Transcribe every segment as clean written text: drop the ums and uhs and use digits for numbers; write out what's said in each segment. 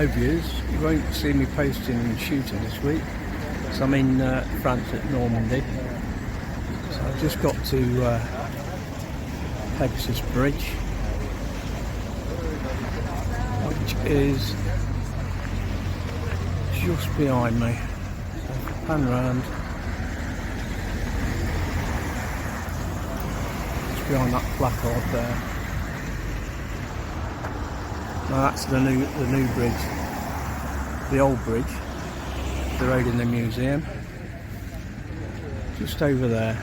Hello viewers, you won't see me posting and shooting this week, so I'm in France at Normandy. So I've just got to Pegasus Bridge, which is just behind me. So if I pan round, just behind that placard there. Now that's the new bridge, the old bridge, the road in the museum, just over there.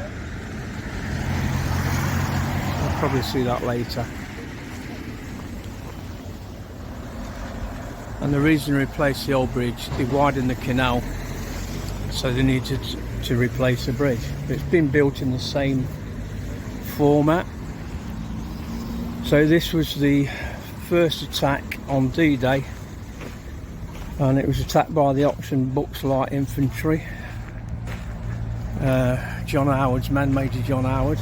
I'll probably see that later. And the reason to replace the old bridge, they widened the canal, so they needed to replace the bridge. It's been built in the same format. So this was the first attack on D-Day, and it was attacked by the Oxford Bucks Light Infantry, John Howard's men, Major John Howard.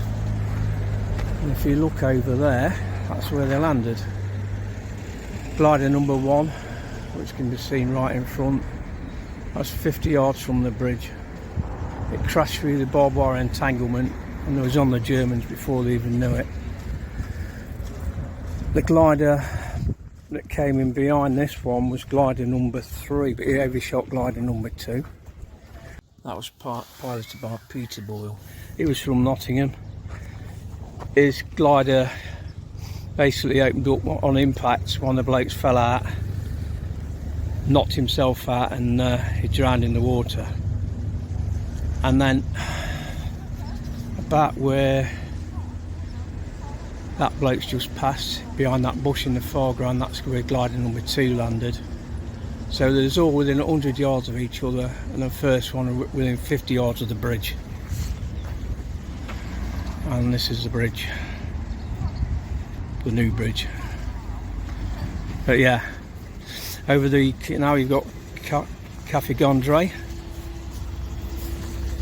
And if you look over there, that's where they landed. Glider number 1, which can be seen right in front, that's 50 yards from the bridge. It crashed through the barbed wire entanglement and it was on the Germans before they even knew it. The glider that came in behind this one was glider number 3, but he overshot glider number 2. That was piloted by Peter Boyle. He was from Nottingham. His glider basically opened up on impact. One of the blokes fell out, knocked himself out, and he drowned in the water. And then about where that bloke's just passed, behind that bush in the foreground, that's where glider number 2 landed. So there's all within 100 yards of each other, and the first one within 50 yards of the bridge. And this is the bridge, the new bridge. But yeah, over the now you've got Café Gondry.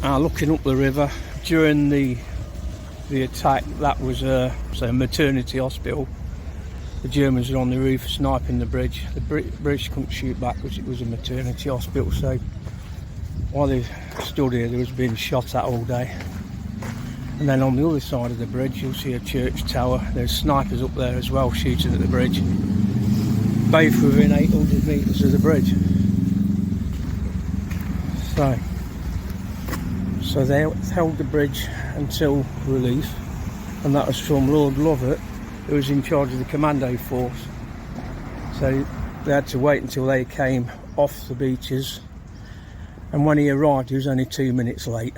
Looking up the river during the attack, that was a maternity hospital. The Germans were on the roof sniping the bridge. The British couldn't shoot back because it was a maternity hospital, so while they stood here they was being shot at all day. And then on the other side of the bridge you'll see a church tower. There's snipers up there as well shooting at the bridge, both within 800 metres of the bridge. So they held the bridge until relief, and that was from Lord Lovat, who was in charge of the commando force. So they had to wait until they came off the beaches, and when he arrived he was only 2 minutes late,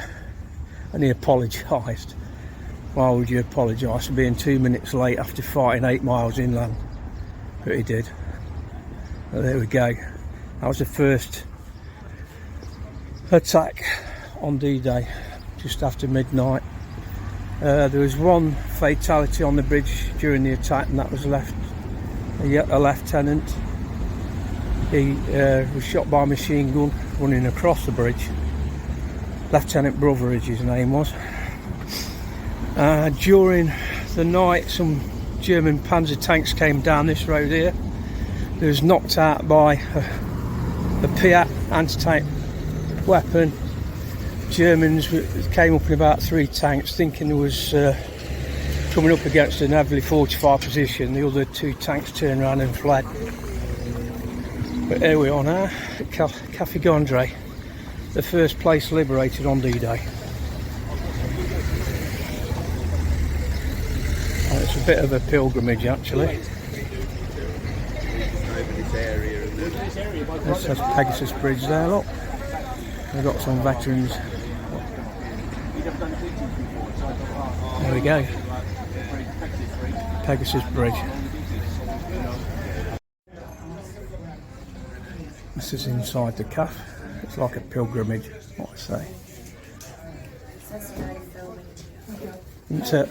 and he apologised. Why would you apologise for being 2 minutes late after fighting 8 miles inland? But he did. But there we go. That was the first attack on D-Day, just after midnight. There was one fatality on the bridge during the attack, and that was a lieutenant. He was shot by a machine gun running across the bridge. Lieutenant Brotheridge his name was. During the night some German panzer tanks came down this road here. They was knocked out by a Piat anti-tank weapon. Germans came up in about 3 tanks, thinking there was coming up against an heavily fortified position. The other 2 tanks turned around and fled. But here we are now at Café Gondry, the first place liberated on D-Day. Oh, it's a bit of a pilgrimage actually. This says Pegasus Bridge there, look. We've got some veterans. There we go. Pegasus Bridge. This is inside the cafe. It's like a pilgrimage, what I say. Isn't it?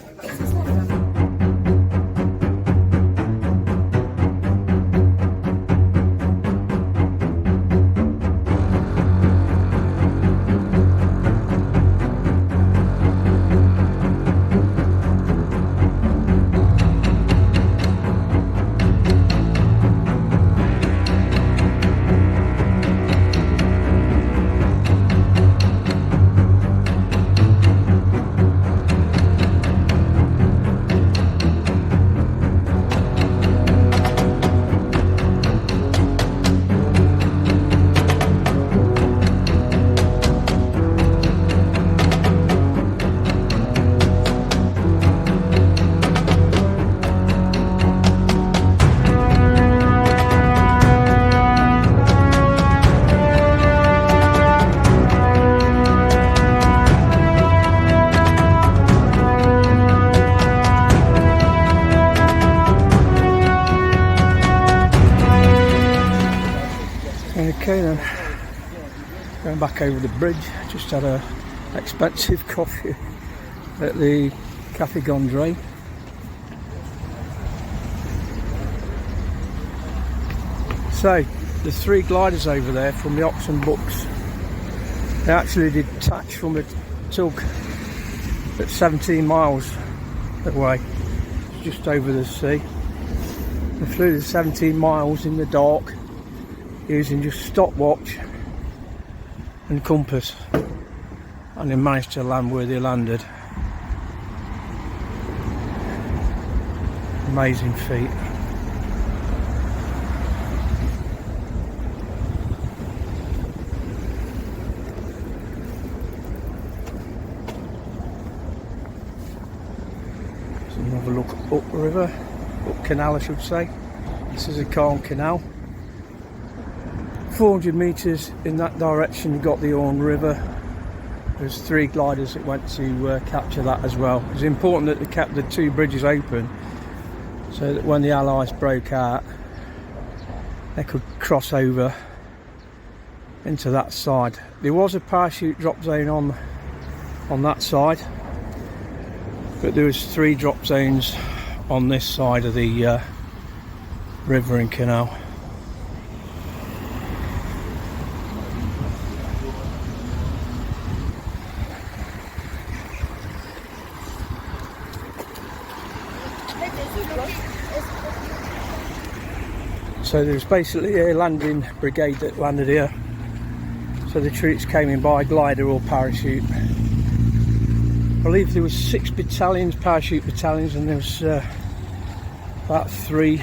Okay then, going back over the bridge. Just had a expensive coffee at the Cafe Gondre. So the 3 gliders over there from the Oxen Books, they actually detached from the tug at 17 miles away, just over the sea. They flew the 17 miles in the dark using just stopwatch and compass, and they managed to land where they landed. Amazing feat. So another look upriver, up canal I should say. This is a calm canal. 400 metres in that direction you got the Orne River. There's 3 gliders that went to capture that as well. It's important that they kept the 2 bridges open so that when the Allies broke out they could cross over into that side. There was a parachute drop zone on that side, but there was 3 drop zones on this side of the river and canal. So there was basically a landing brigade that landed here. So the troops came in by glider or parachute. I believe there was 6 battalions, parachute battalions, and there was about 3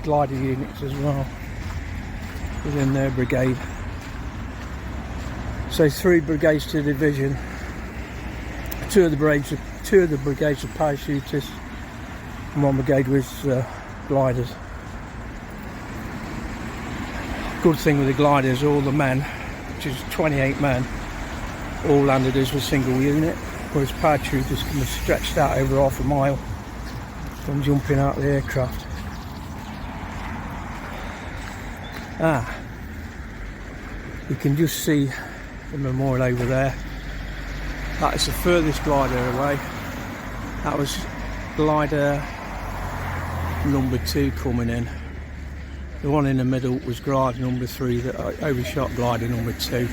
glider units as well within their brigade. So 3 brigades to the division. 2 of the brigades were parachutists, and 1 brigade was gliders. Good thing with the gliders, all the men, which is 28 men, all landed as a single unit, whereas parachutists can be stretched out over half a mile from jumping out of the aircraft. You can just see the memorial over there. That is the furthest glider away. That was glider number 2 coming in. The one in the middle was glider number 3 that overshot glider number 2,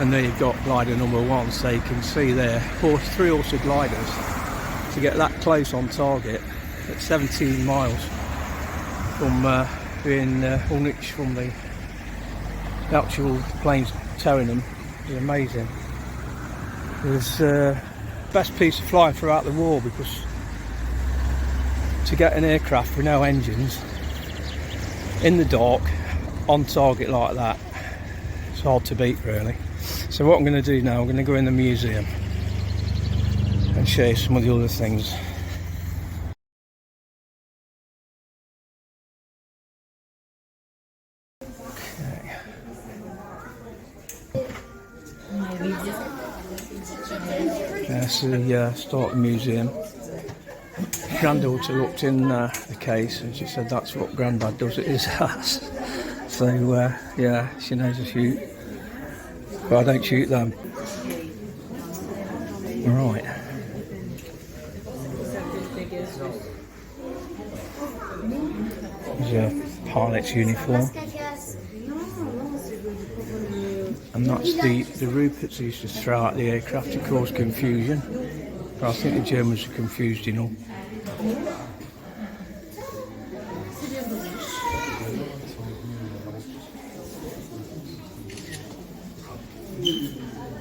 and there you've got glider number 1. So you can see there 3 Horsa gliders to get that close on target at 17 miles from being unhitched from the actual planes towing them. It was amazing. It was the best piece of flying throughout the war, because to get an aircraft with no engines in the dark on target like that, it's hard to beat really. So what I'm going to do now, I'm going to go in the museum and show you some of the other things. Okay. That's the start of the museum. Granddaughter looked in the case and she said that's what Grandad does at his house. So yeah, she knows to shoot, but I don't shoot them. Right. There's a pilot's uniform. And that's the Ruperts used to throw out the aircraft to cause confusion. But I think the Germans are confused enough.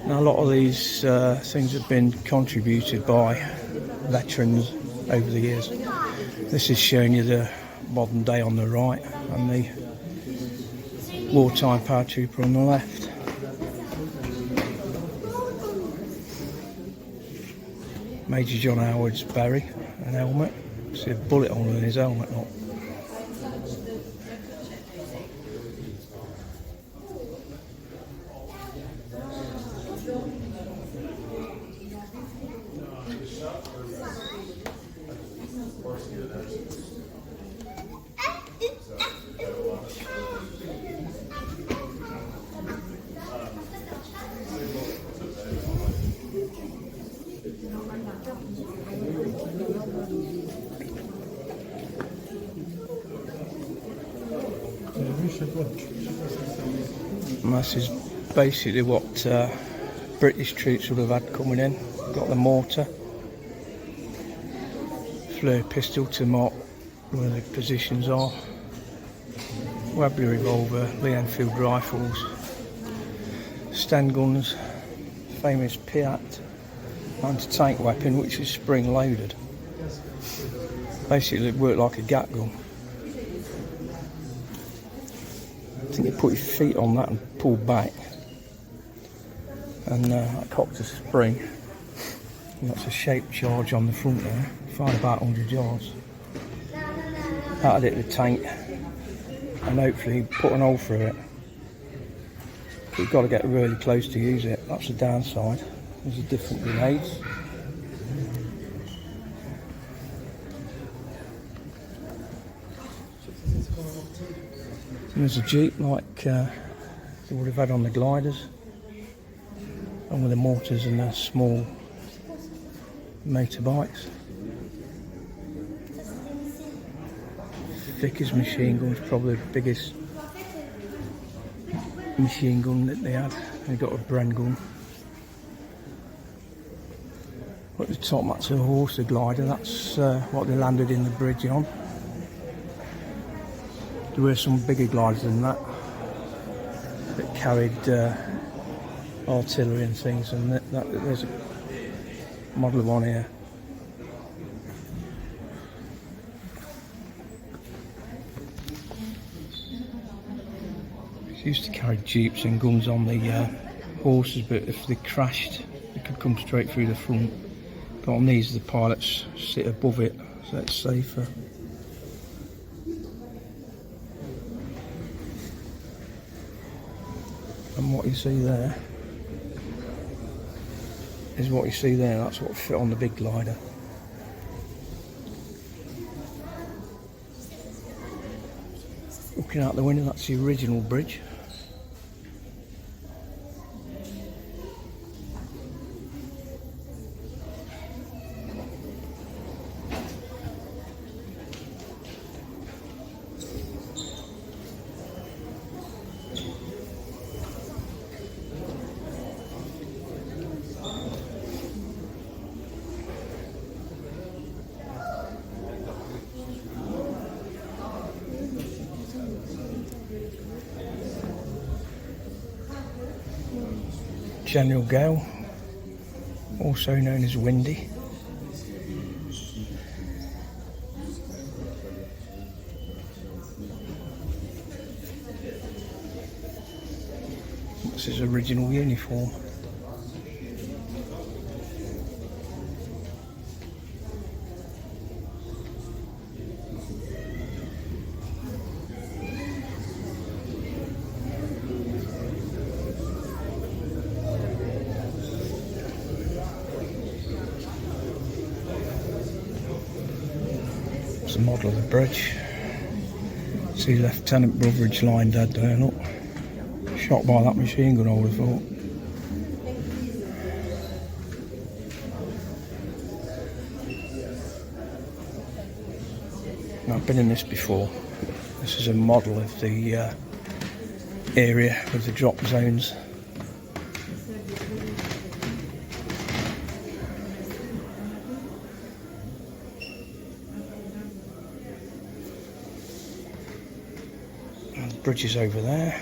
Now a lot of these things have been contributed by veterans over the years. This is showing you the modern day on the right and the wartime paratrooper on the left. Major John Howard's berry and helmet. See a bullet hole in his helmet. Not. And this is basically what British troops would have had coming in. Got the mortar, flare pistol to mark where the positions are, Webley revolver, Lee Enfield rifles, Sten guns, famous Piat anti-tank weapon which is spring loaded. Basically it worked like a gat gun. I think you put your feet on that and pull back, and that cocked a spring, and that's a shaped charge on the front there, fired about 100 yards. That'd hit the tank and hopefully put an hole through it. But you've got to get really close to use it, that's the downside. There's a different grenades. And there's a Jeep like they would have had on the gliders, and with the mortars and the small motorbikes. Vickers machine gun is probably the biggest machine gun that they had. They got a Bren gun. At the top, that's a Horsa glider. That's what they landed in the bridge on. There were some bigger gliders than that carried artillery and things, and there's a model of one here. They used to carry jeeps and guns on the horses, but if they crashed, they could come straight through the front. But on these, the pilots sit above it, so it's safer. And what you see there is what you see there. That's what fit on the big glider. Looking out the window, that's the original bridge. General Gale, also known as Windy. This is his original uniform. The model of the bridge. See Lieutenant Brotheridge lying dead there, look. Shot by that machine gun, I would have thought. Now, I've been in this before. This is a model of the area with the drop zones. Bridge is over there.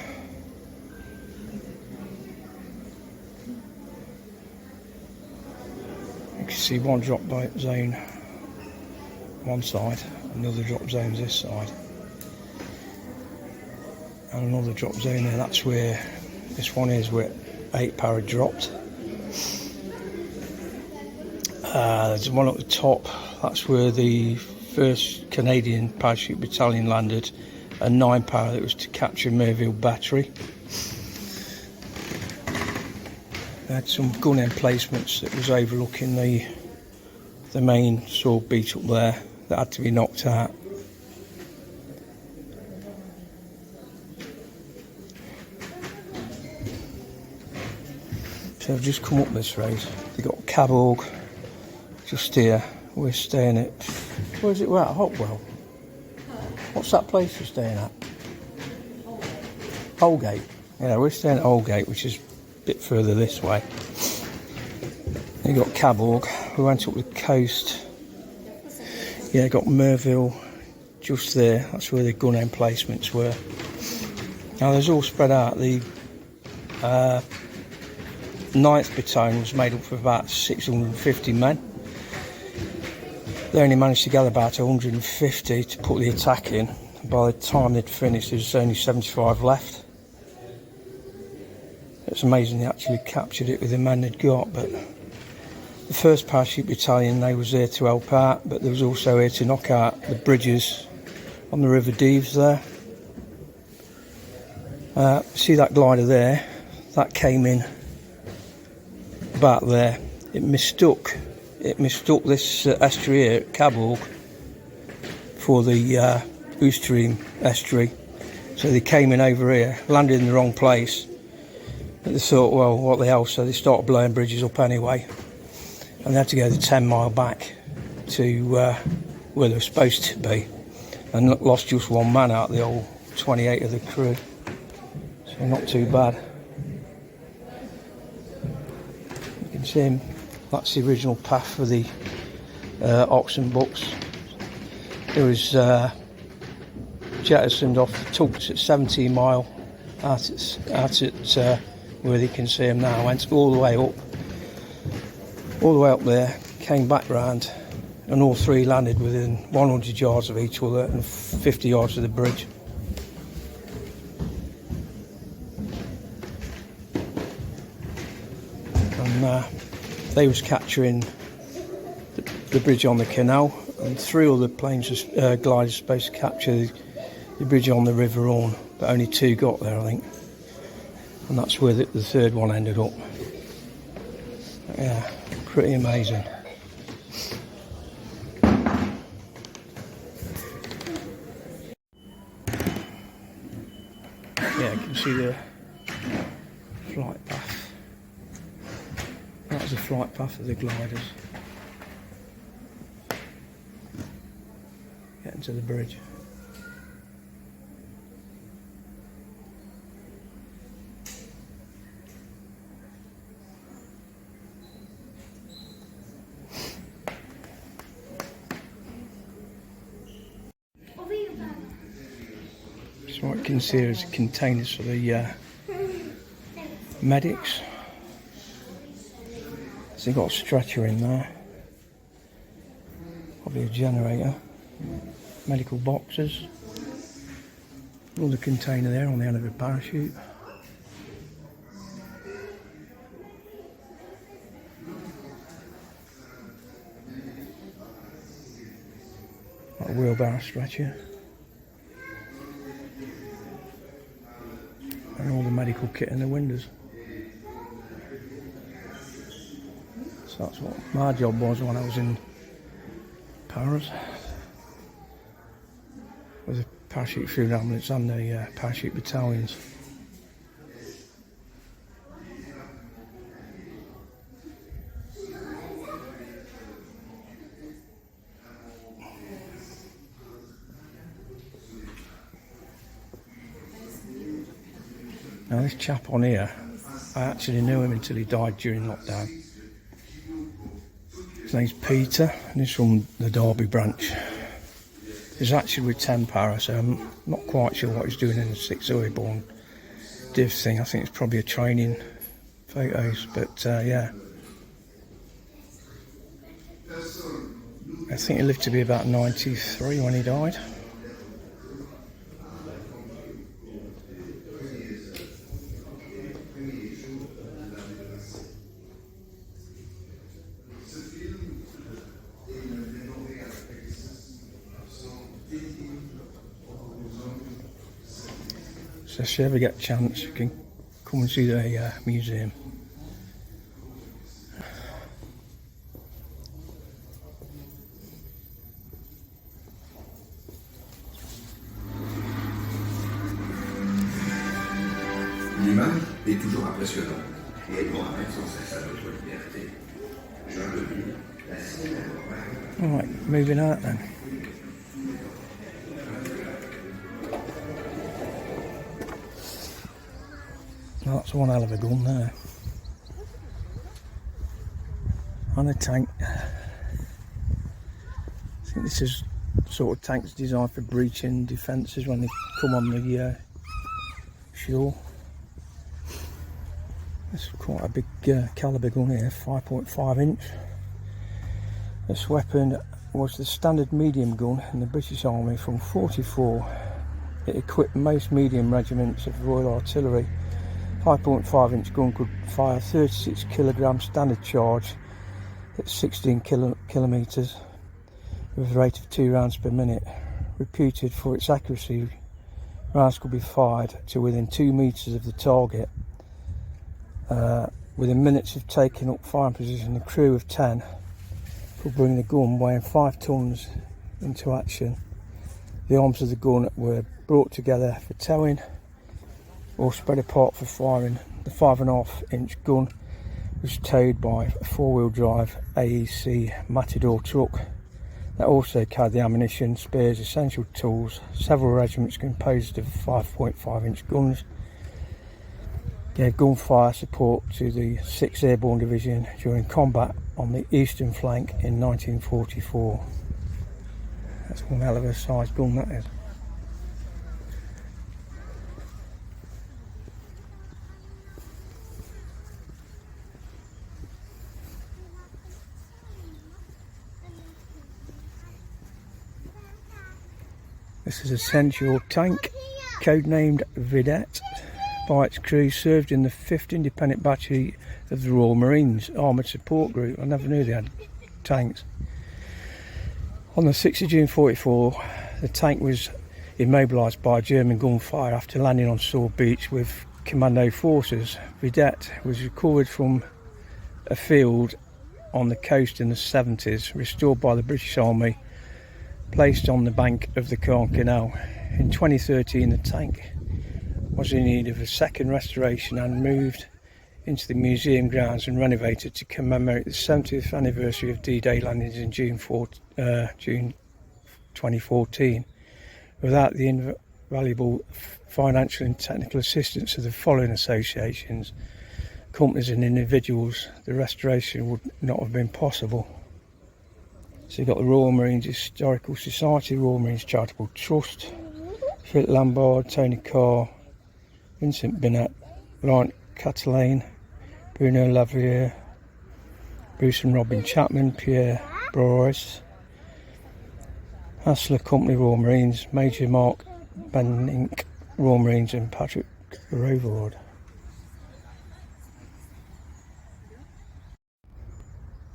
You can see one drop zone one side, another drop zone this side, and another drop zone there. That's where this one is, where 8 para dropped. There's one at the top. That's where the 1st Canadian Parachute Battalion landed. A 9 para that was to capture Merville Battery. They had some gun emplacements that was overlooking the main sword beach up there that had to be knocked out. So I've just come up this road. They've got Caborg just here. We're staying at, where is it? We're at Hopwell. What's that place you're staying at? Oldgate. Yeah, we're staying at Oldgate, which is a bit further this way. You got Caborg. We went up the coast. Yeah, got Merville just there. That's where the gun emplacements were. Now there's all spread out. The 9th Battalion was made up of about 650 men. They only managed to gather about 150 to put the attack in. By the time they'd finished, there was only 75 left. It's amazing they actually captured it with the men they'd got. But the 1st Parachute Battalion, they was there to help out, but they was also here to knock out the bridges on the River Deves there. See that glider there? That came in about there. It mistook this estuary here at Caborg for the Oostream estuary. So they came in over here, landed in the wrong place. But they thought, well, what the hell? So they started blowing bridges up anyway. And they had to go the 10 mile back to where they were supposed to be. And lost just one man out of the whole 28 of the crew. So not too bad. You can see him. That's the original path for the oxen bucks. It was jettisoned off the Tucks at 17 mile out at where you can see him now. Went all the way up there, came back round, and all three landed within 100 yards of each other and 50 yards of the bridge. And they was capturing the bridge on the canal, and 3 other planes, gliders, supposed to capture the bridge on the River Orne, but only 2 got there, I think, and that's where the 3rd one ended up. Yeah, pretty amazing. Yeah, you can see the flight path. That was the flight path of the gliders. Getting to the bridge. So what you can see is containers for the medics. So you've got a stretcher in there, probably a generator, medical boxes, another container there on the end of a parachute. Got a wheelbarrow stretcher. And all the medical kit in the windows. So that's what my job was when I was in Paris, with the parachute field ambulance and the parachute battalions. Now this chap on here, I actually knew him until he died during lockdown. His name's Peter, and he's from the Derby branch. He's actually with 10 Para, so I'm not quite sure what he's doing in the 6th Airborne div thing. I think it's probably a training photos, but yeah. I think he lived to be about 93 when he died. So if you ever get a chance, you can come and see the museum. L'image est toujours impressionnante et elle nous ramène sans cesse à notre liberté. Juin 2000, la scène à l'oreille. Right, moving out then. Now that's one hell of a gun there. And a tank. I think this is sort of tanks designed for breaching defences when they come on the shore. It's quite a big calibre gun here, 5.5 inch. This weapon was the standard medium gun in the British Army from 44. It equipped most medium regiments of Royal Artillery. 5.5 inch gun could fire 36 kilogram standard charge at 16 kilometres with a rate of 2 rounds per minute. Reputed for its accuracy, rounds could be fired to within 2 metres of the target. Within minutes of taking up firing position, the crew of 10 could bring the gun weighing 5 tons into action. The arms of the gun were brought together for towing or spread apart for firing. The 5.5 inch gun was towed by a 4-wheel drive AEC Matador truck that also carried the ammunition, spares, essential tools. Several regiments composed of 5.5 inch guns gave gunfire support to the 6th Airborne Division during combat on the eastern flank in 1944. That's one hell of a size gun, that is. This is a Central tank, codenamed Vedette. By its crew, served in the 5th Independent Battery of the Royal Marines Armoured Support Group. I never knew they had tanks. On the 6th of June 44, the tank was immobilised by German gunfire after landing on Sword Beach with commando forces. Vedette was recovered from a field on the coast in the 70s, restored by the British Army, placed on the bank of the Caen Canal. In 2013, the tank was in need of a second restoration and moved into the museum grounds and renovated to commemorate the 70th anniversary of D-Day landings in June 2014. Without the invaluable financial and technical assistance of the following associations, companies and individuals, the restoration would not have been possible. So you've got the Royal Marines Historical Society, Royal Marines Charitable Trust, Philip Lombard, Tony Carr, Vincent Binet, Laurent Catalane, Bruno Lavrier, Bruce and Robin Chapman, Pierre Broris, Hassler Company Royal Marines, Major Mark Benink Royal Marines, and Patrick Rovard.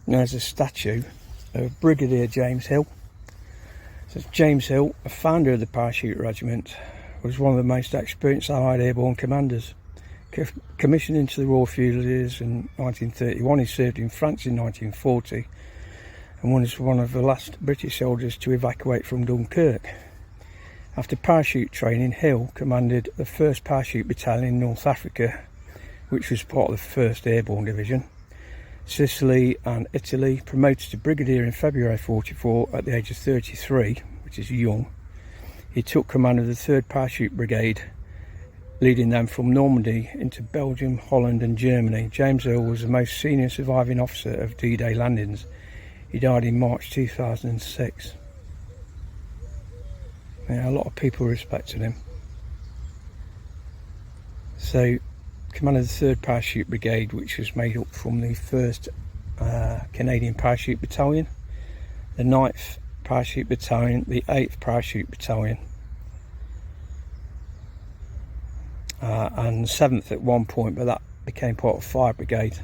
There's a statue of Brigadier James Hill. So James Hill, a founder of the Parachute Regiment, was one of the most experienced Allied airborne commanders. Commissioned into the Royal Fusiliers in 1931, he served in France in 1940 and was one of the last British soldiers to evacuate from Dunkirk. After parachute training, Hill commanded the 1st Parachute Battalion in North Africa, which was part of the 1st Airborne Division, Sicily and Italy. Promoted to Brigadier in February 44 at the age of 33, which is young. He took command of the 3rd Parachute Brigade, leading them from Normandy into Belgium, Holland and Germany. James Hill was the most senior surviving officer of D-Day landings. He died in March 2006. Yeah, a lot of people respected him. So, commanded the 3rd Parachute Brigade, which was made up from the 1st Canadian Parachute Battalion, the 9th Parachute Battalion, the 8th Parachute Battalion, and 7th at one point, but that became part of Fire Brigade,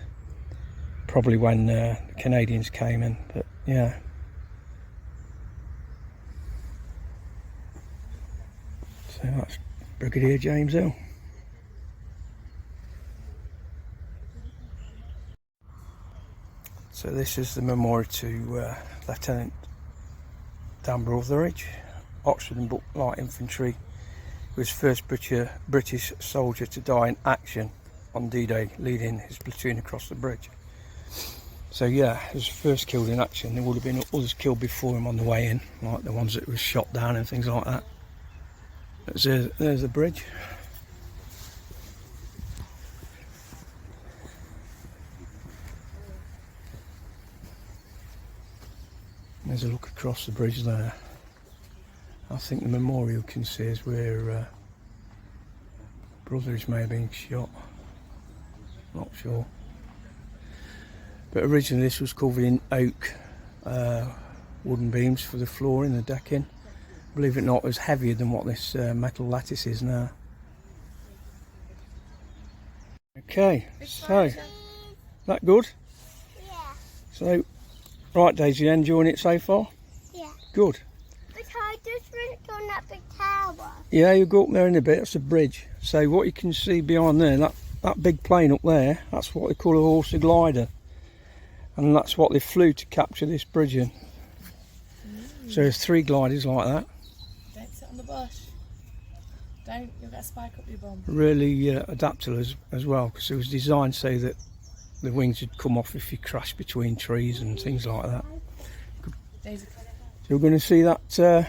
probably when the Canadians came in. But yeah, so that's Brigadier James Hill. So this is the memorial to Lieutenant Dan Brotheridge, Oxford and Light Infantry, who was first British soldier to die in action on D-Day, leading his platoon across the bridge. So yeah, he was first killed in action. There would have been others killed before him on the way in, like the ones that were shot down and things like that. There's the bridge. There's a look across the bridge there. I think the memorial you can see is where brothers may have been shot. Not sure. But originally this was covered in oak wooden beams for the flooring, the decking. Believe it or not, it was heavier than what this metal lattice is now. Okay, so that good? Yeah. So, right, Daisy, enjoying it so far? Yeah. Good. But I just went on that big tower. Yeah, you'll go up there in a bit. That's a bridge. So what you can see behind there, that big plane up there, that's what they call a Horsa glider. And that's what they flew to capture this bridge in. So there's 3 gliders like that. Don't sit on the bush. Don't, you'll get a spike up your bum. Really adaptable as well, because it was designed so that the wings would come off if you crash between trees and things like that. Daisy. So we're going to see that. We're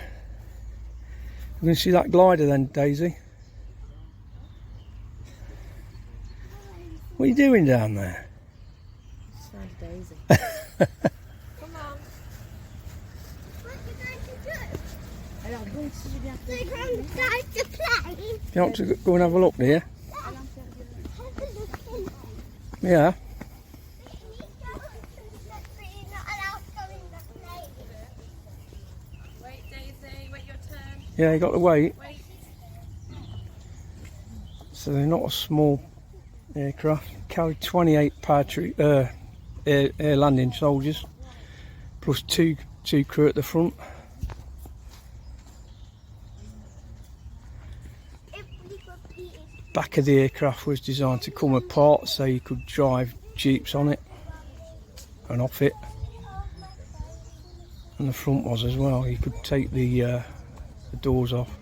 going to see that glider then, Daisy. What are you doing down there? Just found a Daisy. Come on. What are you going to do? I'm going to see the They're going to start the plane. You want to go and have a look, do you? Have a look in. Yeah. Wait, Daisy, wait your turn. Yeah, you got to wait. Wait. So they're not a small aircraft. Carry 28 parachute air landing soldiers, plus two crew at the front. Back of the aircraft was designed to come apart so you could drive jeeps on it and off it, and the front was as well. You could take the doors off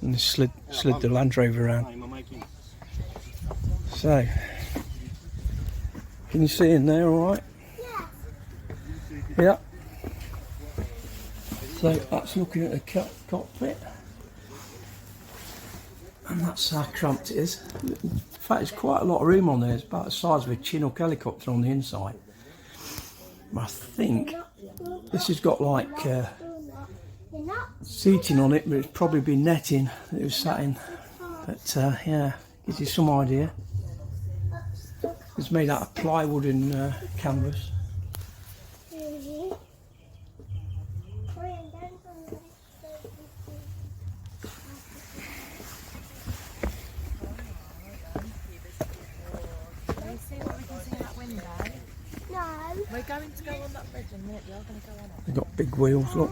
and slid the Land Rover around. So, can you see in there all right? Yeah. So that's looking at the cockpit. And that's how cramped it is. In fact, there's quite a lot of room on there. It's about the size of a Chinook helicopter on the inside. I think this has got like seating on it, but it's probably been netting that it was sat in. But yeah, gives you some idea. It's made out of plywood and canvas. We're going to go on that bridge in a minute, we are going to go on it. They've got big wheels, look.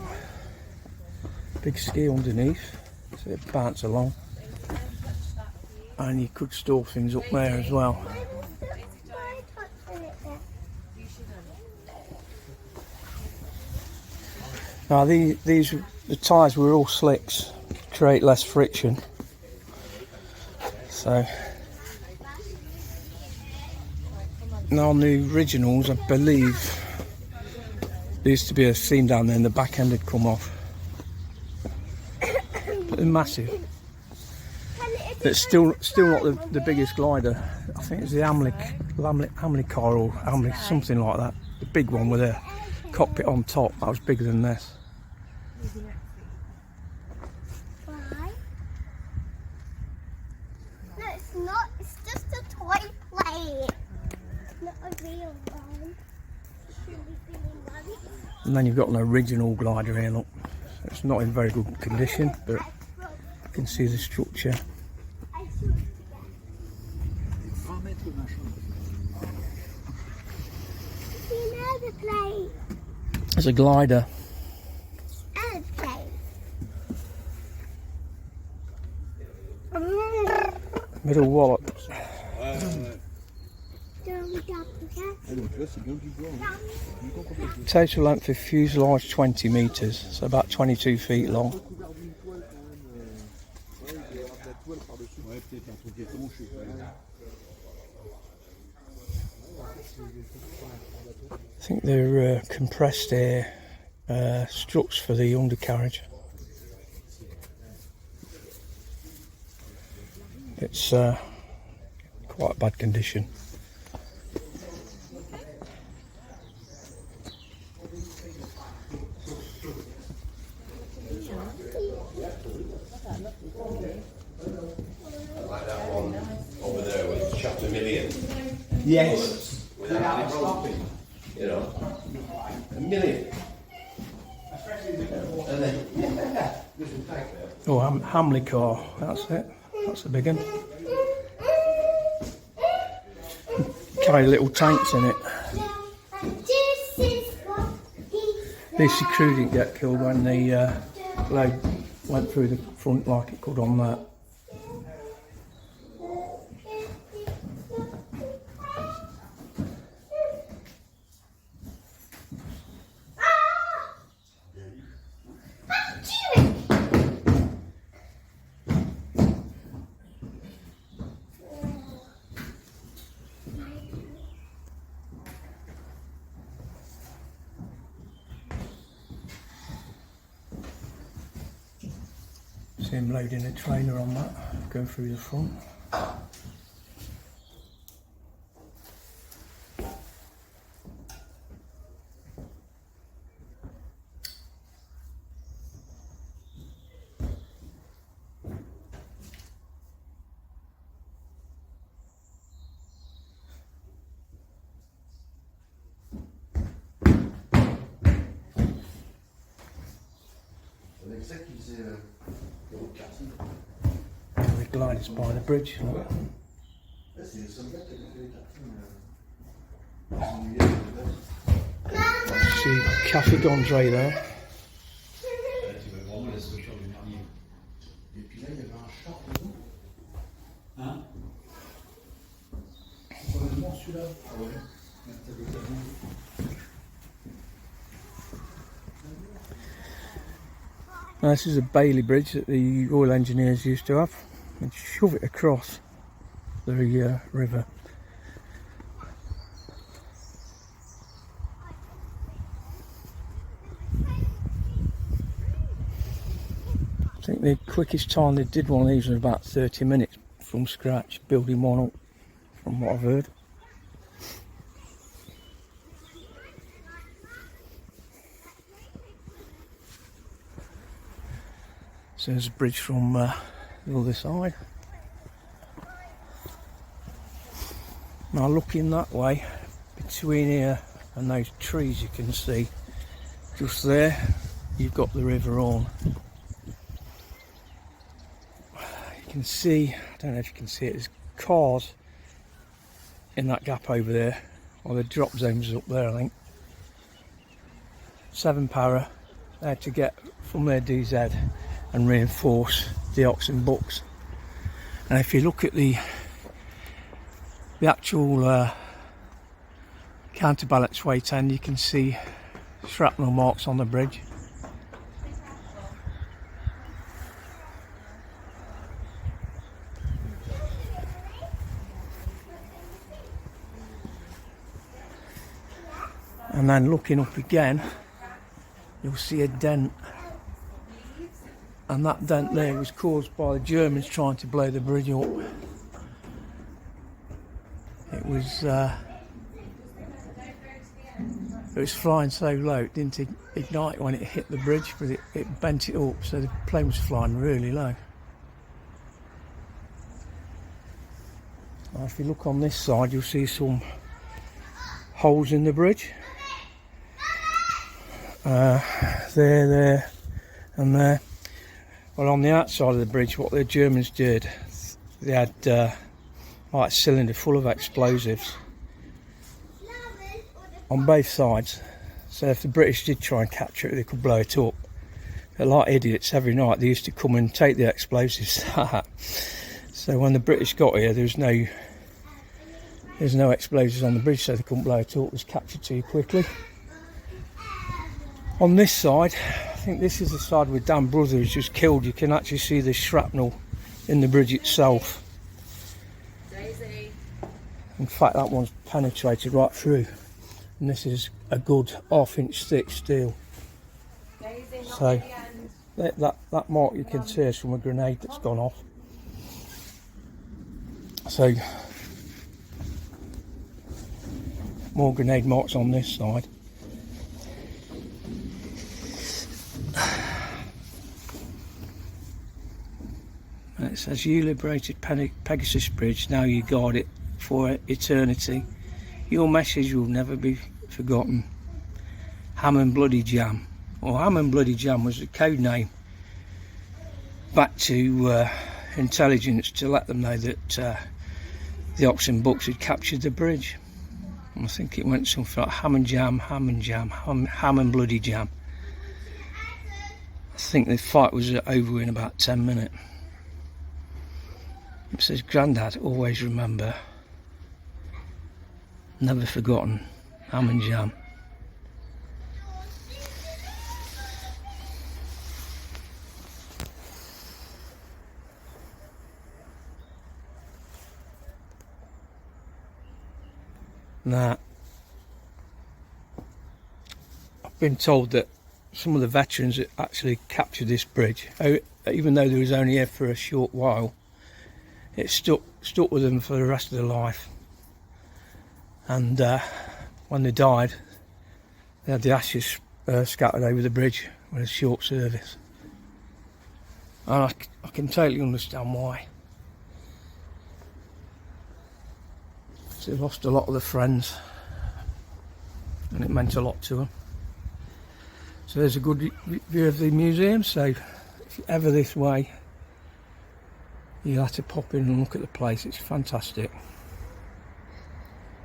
Big ski underneath, so it bounce along. And you could store things up there as well. Now the tyres were all slicks to create less friction. So now on the originals, I believe there used to be a seam down there and the back end had come off. They're massive. It's still not the biggest glider. I think it's the Hamley car or Hamley, something like that. The big one with a cockpit on top. That was bigger than this. Why? No, it's not. It's just a toy plane. Not a real one. And then you've got an original glider here, look. So it's not in very good condition, but you can see the structure. There's a glider. Middle wallop. Total length of fuselage 20 metres, so about 22 feet long. I think they're compressed air struts for the undercarriage. It's quite bad condition. Like that one over there with shot a million. Yes. Without stopping. You know, a million. And then, there's a tank there. Oh, Hamley car, that's it. That's a big one. Carry little tanks in it. At least the crew didn't get killed when the load went through the front like it could on that. See him loading a trailer on that, going through the front. The glider's by the bridge. Look. See Cafe Gondre there. Now, this is a Bailey bridge that the Royal Engineers used to have and shove it across the river. I think the quickest time they did one of these was about 30 minutes from scratch, building one up, from what I've heard. So there's a bridge from the other side. Now looking that way, between here and those trees you can see, just there, you've got the River Orne. You can see, I don't know if you can see it, there's cars in that gap over there, or the drop zones up there I think. 7 para, there to get from their DZ and reinforce the oxen bucks. And if you look at the actual counterbalance weight end, you can see shrapnel marks on the bridge. And then looking up again, you'll see a dent. And that dent there was caused by the Germans trying to blow the bridge up. It was flying so low it didn't ignite when it hit the bridge, but it bent it up, so the plane was flying really low. Now if you look on this side, you'll see some holes in the bridge. There, and there. Well, on the outside of the bridge, what the Germans did, they had like a cylinder full of explosives on both sides. So if the British did try and capture it, they could blow it up. But like idiots, every night they used to come and take the explosives. So when the British got here, there's no explosives on the bridge, so they couldn't blow it up. It was captured too quickly. On this side, I think this is the side where Dan Brother was just killed. You can actually see the shrapnel in the bridge itself. Daisy. In fact, that one's penetrated right through. And this is a good 1/2 inch thick steel. Daisy, So that mark you can see is from a grenade that's gone off. So more grenade marks on this side. And it says, "You liberated Pegasus Bridge, now you guard it for eternity. Your message will never be forgotten. Ham and Bloody Jam." Well, Ham and Bloody Jam was the code name back to intelligence to let them know that the Oxen Bucks had captured the bridge. And I think it went something like ham and jam, ham and jam, ham and bloody jam. I think the fight was over in about 10 minutes. It says, "Grandad, always remember, never forgotten, ham and jam." Now, I've been told that some of the veterans that actually captured this bridge, even though they was only here for a short while, it stuck with them for the rest of their life. And when they died, they had the ashes scattered over the bridge with a short service. And I can totally understand why. They lost a lot of their friends, and it meant a lot to them. So there's a good view of the museum. So if you're ever this way, you'll have to pop in and look at the place. It's fantastic.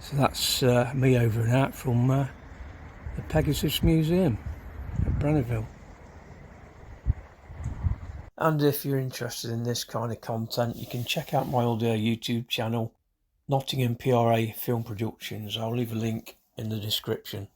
So that's me over and out from the Pegasus Museum at Brenneville. And if you're interested in this kind of content, you can check out my other YouTube channel, Nottingham PRA Film Productions. I'll leave a link in the description.